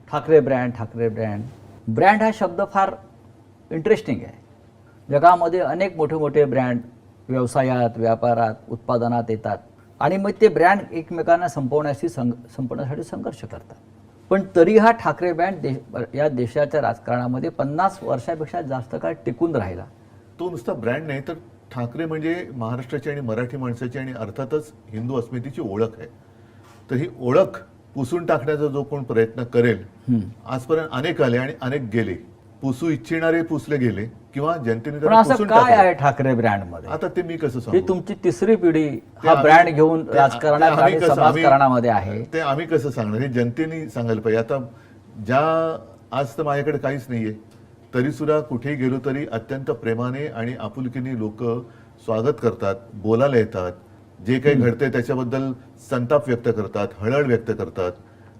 Thackeray brand, Thackeray brand. Brand हा शब्द फार इंटरेस्टिंग आहे. जगामध्ये अनेक मोठे मोठे ब्रँड व्यवसायात, व्यापारात, उत्पादनात येतात आणि मग ते ब्रँड एकमेकांना संपवण्यासाठी संघर्ष करतात. पण तरी हा ठाकरे ब्रँड या देशाच्या राजकारणामध्ये 50 वर्षापेक्षा जास्त काळ टिकून राहिला. तो नुसता ब्रँड नाही तर ठाकरे म्हणजे महाराष्ट्राची आणि मराठी माणसाची आणि अर्थातच हिंदू अस्मितेची ओळख आहे. तर ही ओळख पुसून टाकण्याचा जो कोण प्रयत्न करेल, आजपर्यंत अनेक आले आणि अनेक गेले. पुसू इच्छिणारे पुसले गेले किंवा जनतेने पण असं काय आहे ठाकरे ब्रँड मध्ये? आता ते मी कसं ही सांगू? तुमची तिसरी पिढी हा ब्रँड घेऊन राजकारणात आणि समाजकारणामध्ये आहे. ते आम्ही कसं सांगणार? हे जनतेने सांगायला पाहिजे. आता आज तर माझ्याकडे काहीच नाहीये, तरी सुद्धा कुठेही गेलो तरी अत्यंत प्रेमाने आणि आपुलकीने लोक स्वागत करतात, बोलायला येतात, जे काही घडतंय त्याच्याबद्दल संताप व्यक्त करतात, हळहळ व्यक्त करतात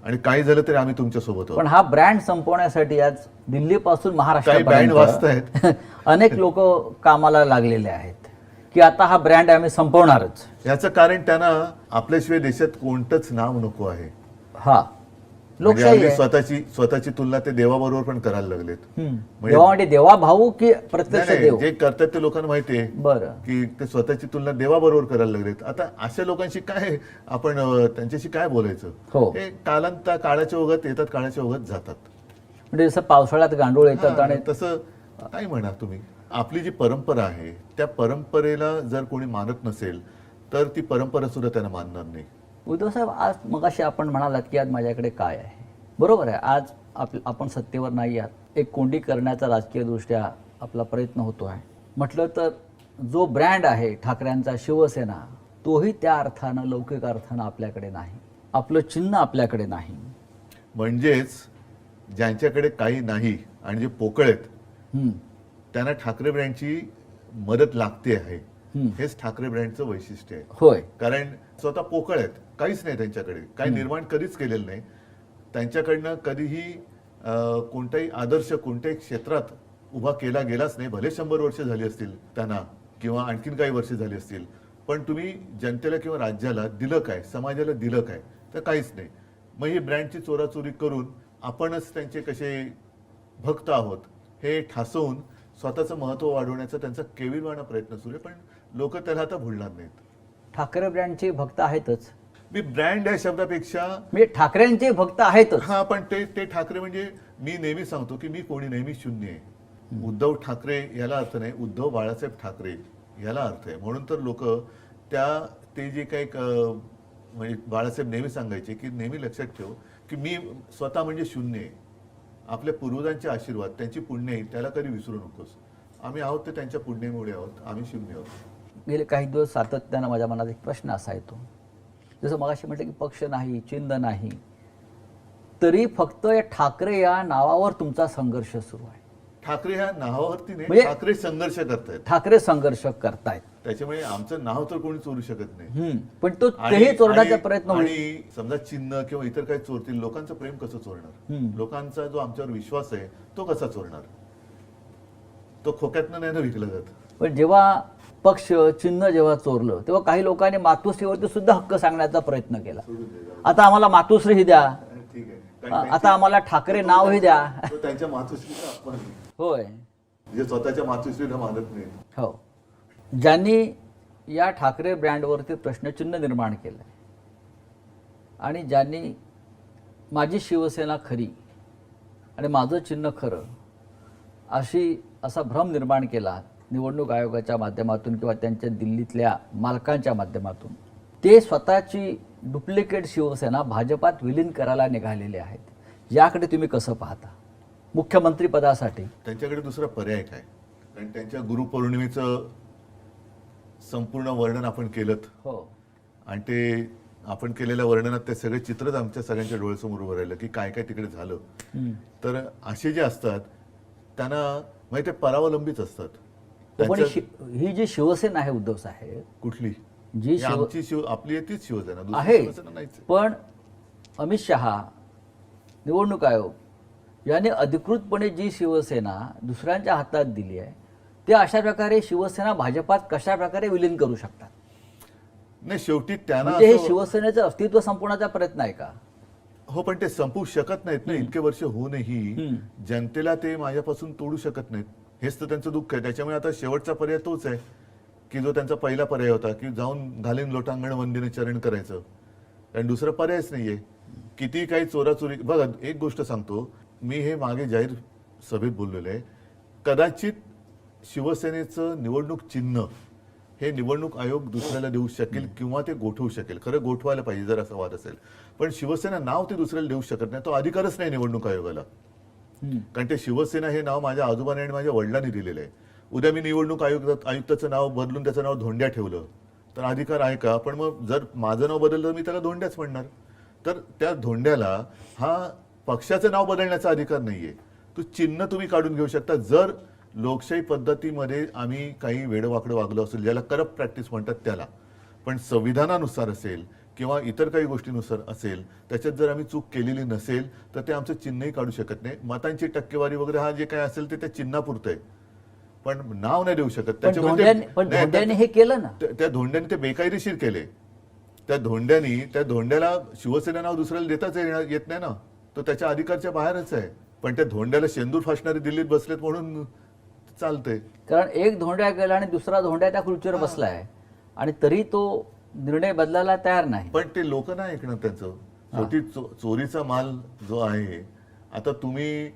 आणि काही झालं तरी आम्ही तुमच्या सोबत आहोत. पण हा ब्रँड संपवण्यासाठी आज दिल्लीपासून काही महाराष्ट्रापर्यंत बँड वाजतायत. अनेक लोक कामाला लागलेले आहेत की आता हा ब्रँड आम्ही संपवणारच. याचं कारण त्यांना आपल्याशिवाय देशात कोणतंच नाव नको आहे. हा म्हणजे लोकशाही आपली आहे. स्वतःची तुलना ते देवाबरोबर पण करायला लागलेत. देवा म्हणजे देवा भाऊ की प्रत्यक्ष नाही, देव? जे करतात ते लोकांना माहिती आहे बरं. की ते स्वतःची तुलना देवाबरोबर करायला लागलेत. आता अशा लोकांशी काय आपण त्यांच्याशी काय बोलायचं? हो. हे काळाच्या ओघात येतात, काळाच्या ओघात जातात. म्हणजे जसं पावसाळ्यात गांडूळ येतात आणि तसं काय म्हणा तुम्ही. आपली जी परंपरा आहे त्या परंपरेला जर कोणी मानत नसेल तर ती परंपरा सुद्धा त्यांना मानणार नाही. उद्धव साहेब, आज मगाशी आपण म्हणालात की आज माझ्याकडे काय आहे. बरोबर आहे, आज आपण सत्तेवर नाही आहात. एक कोंडी करण्याचा राजकीय दृष्ट्या आपला प्रयत्न होतो आहे. म्हटलं तर जो ब्रँड आहे ठाकरेंचा शिवसेना, तोही त्या अर्थानं लौकिक अर्थानं आपल्याकडे नाही. आपलं चिन्ह आपल्याकडे नाही. म्हणजेच ज्यांच्याकडे काही नाही आणि जे पोकळ आहेत त्यांना ठाकरे ब्रँडची मदत लागते आहे. हेच ठाकरे ब्रँडचं वैशिष्ट्य आहे. होय. कारण स्वतः पोकळ आहेत, काहीच नाही त्यांच्याकडे, काही निर्माण कधीच केलेलं नाही. त्यांच्याकडनं कधीही कोणताही आदर्श कोणत्याही क्षेत्रात उभा केला गेलाच नाही. भले 100 वर्ष झाली असतील त्यांना किंवा आणखीन काही वर्ष झाली असतील, पण तुम्ही जनतेला किंवा राज्याला दिलं काय, समाजाला दिलं काय? तर काहीच नाही. मग ही ब्रँडची चोराचोरी करून आपणच त्यांचे कसे भक्त आहोत हे ठासवून स्वतःचं महत्त्व वाढवण्याचा त्यांचा केविलवाणा प्रयत्न सुरू आहे. पण लोक त्याला आता भुलणार नाहीत. ठाकरे ब्रँडचे भक्त आहेतच. मी ब्रँड या शब्दापेक्षा म्हणजे ठाकरेंचे भक्त आहेतच. हा, पण ते ठाकरे म्हणजे मी नेहमी सांगतो की मी कोणी नेहमी शून्य आहे. उद्धव ठाकरे याला अर्थ नाही, उद्धव बाळासाहेब ठाकरे याला अर्थ आहे. म्हणून तर लोक ते जे काही म्हणजे बाळासाहेब नेहमी सांगायचे की नेहमी लक्षात ठेव की मी स्वतः म्हणजे शून्य आहे. आपल्या पूर्वजांचे आशीर्वाद, त्यांची पुण्य आहे, त्याला कधी विसरू नकोस. आम्ही आहोत ते त्यांच्या पुण्यामुळे आहोत, आम्ही शून्य आहोत. गेले काही दिवस सातत्यानं माझ्या मनात एक प्रश्न असा येतो, जसं मगाशी म्हटलं की पक्ष नाही, चिन्ह नाही, तरी फक्त या ठाकरे या नावावर तुमचा संघर्ष सुरू आहे. ठाकरे ह्या नावावरती नाही, म्हणजे ठाकरे संघर्ष करतायत. ठाकरे संघर्ष करतायत. त्याच्यामुळे आमचं नाव तर कोणी चोरू शकत नाही. पण तो तेही चोरण्याचा प्रयत्न होईल. आणि समजा चिन्ह किंवा इतर काही चोरतील, लोकांचं प्रेम कसं चोरणार? लोकांचा जो आमच्यावर विश्वास आहे तो कसा चोरणार? तो खोक्यातनं नाही ना विकला जात. पण जेव्हा पक्ष चिन्ह जेव्हा चोरलं तेव्हा काही लोकांनी मातोश्रीवरती सुद्धा हक्क सांगण्याचा प्रयत्न केला. आता आम्हाला मातोश्री द्या, ठीक आहे, आता आम्हाला ठाकरे नावही द्या. त्यांच्या मातोश्रीचा अपमान आहे. होय. जे स्वतःच्या मातोश्रीला मानत नाही. हो. ज्यांनी या ठाकरे ब्रँडवरती प्रश्नचिन्ह निर्माण केलं आणि ज्यांनी माझी शिवसेना खरी आणि माझं चिन्ह खरं असा भ्रम निर्माण केला निवडणूक आयोगाच्या माध्यमातून किंवा त्यांच्या दिल्लीतल्या मालकांच्या माध्यमातून, ते स्वतःची डुप्लिकेट शिवसेना भाजपात विलीन करायला निघालेले आहेत. याकडे तुम्ही कसं पाहता? मुख्यमंत्री पदासाठी त्यांच्याकडे दुसरा पर्याय काय? कारण त्यांच्या गुरुपौर्णिमेचं संपूर्ण वर्णन आपण केलं. हो. आणि ते आपण केलेल्या वर्णनात ते सगळे चित्रच आमच्या सगळ्यांच्या डोळ्यासमोर उभं राहिलं की काय काय तिकडे झालं. तर असे जे असतात त्यांना माहिती परावलंबीच असतात. पण ही जी शिवसेना आहे उद्धव साहेब, कुठली जी आपली तीच शिवसेना आहे, पण अमित शहा, निवडणूक आयोग यांनी अधिकृतपणे जी शिवसेना दुसऱ्यांच्या हातात दिली आहे, ते अशा प्रकारे शिवसेना भाजपात कशा प्रकारे विलीन करू शकतात? नाही, शेवटी त्यांना हे शिवसेनेचं अस्तित्व संपवण्याचा प्रयत्न आहे का? हो, पण ते संपवू शकत नाहीत ना, इतके वर्ष होऊनही जनतेला ते माझ्यापासून तोडू शकत नाहीत. हेच तर त्यांचं दुःख आहे. त्याच्यामुळे आता शेवटचा पर्याय तोच आहे की जो त्यांचा पहिला पर्याय होता की जाऊन घालीन लोटांगण वंदीने चरण करायचं, कारण दुसरा पर्यायच नाहीये. किती काही चोराचोरी, बघा एक गोष्ट सांगतो मी, हे मागे जाहीर सभेत बोललेलं आहे, कदाचित शिवसेनेचं निवडणूक चिन्ह हे निवडणूक आयोग दुसऱ्याला देऊ शकेल किंवा ते गोठवू शकेल. खरं गोठवायला पाहिजे जर असा वाद असेल, पण शिवसेना नाव ते दुसऱ्याला देऊ शकत नाही, तो अधिकारच नाही निवडणूक आयोगाला. कारण ते शिवसेना हे नाव माझ्या आजोबाने आणि माझ्या वडिलांनी दिलेलं आहे. उद्या मी निवडणूक आयुक्ताचं नाव बदलून त्याचं नाव धोंड्या ठेवलं तर अधिकार आहे का? पण मग जर माझं नाव बदललं मी त्याला धोंड्याच म्हणणार. तर त्या धोंड्याला हा पक्षाचं नाव बदलण्याचा अधिकार नाहीये. तो चिन्ह तुम्ही काढून घेऊ शकता जर लोकशाही पद्धतीमध्ये आम्ही काही वेडवाकडं वागलो असेल, ज्याला करप्ट प्रॅक्टिस म्हणतात त्याला. पण संविधानानुसार असेल किंवा इतर काही गोष्टीनुसार असेल, त्याच्यात जर आम्ही चूक केलेली नसेल तर ते आमचं चिन्हही काढू शकत नाही. मतांची टक्केवारी वगैरे हा जे काय असेल ते त्या चिन्हापुरतं आहे, पण नाव नाही देऊ शकत. पण धोंड्याने हे केलं ना, त्या धोंड्याने ते बेकायदेशीर केले. त्या धोंड्याला शिवसेना नाव दुसऱ्याला देताच येत नाही ना, तो त्याच्या अधिकारच्या बाहेरच आहे. पण त्या धोंड्याला शेंदूर फासणारे दिल्लीत बसलेत म्हणून चालतंय. कारण एक धोंड्या गेला आणि दुसरा धोंड्या त्या खुर्चीवर बसलाय आणि तरी तो निर्णय बदलायला तयार नाही. पण ते लोक नाही ऐकणार त्यांचं. शेवटी चोरीचा माल जो आहे, आता तुम्ही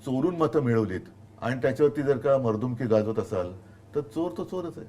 चोरून मतं मिळवलीत आणि त्याच्यावरती जर का मर्दुमकी गाजवत असाल तर चोर तो चोरच आहे.